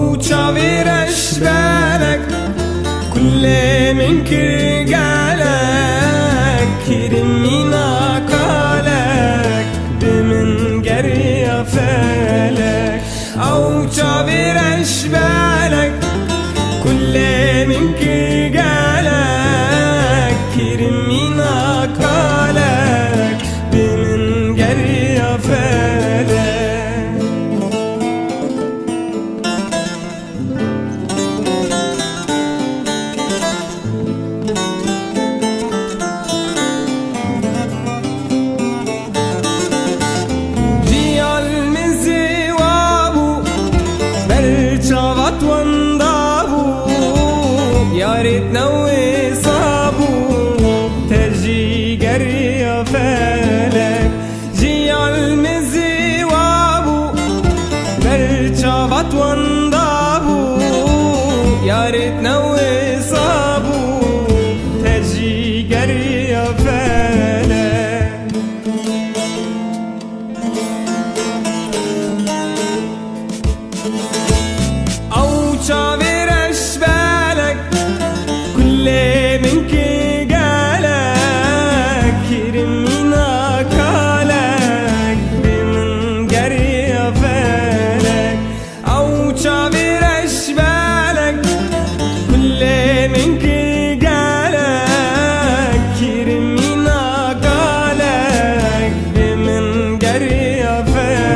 وشافيرش بالك كل من كرجالك كرمينا قالك بمن جري فالك أو شافيرش بالك كل من كرجالك كرمينا قالك بمن جري فالك شافت وانضابو يا ريتنا وصابو تجي جري فالك جي عالمزي وابو بل شافت وانضابو يا ريتنا وصابو تجي جري فالك شافيرش بالك كل من كجالك كرمينا قالك بمن جري فالك أو شافيرش بالك كل من كجالك كرمينا قالك بمن جري فالك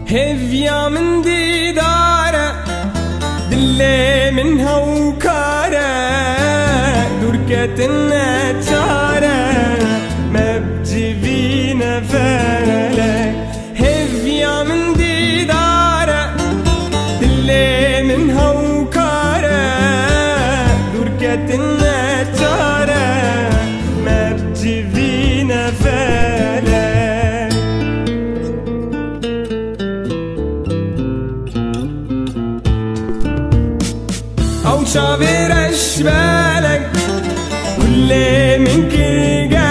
هفيا من ديدارة دلي منها وكارة دركة النجارة ما بجيبينا فالك هفيا من ديدارة دلي منها وكارة دركة النجارة ما بجيبينا فالك أو شافيرش بالك كل من كجالك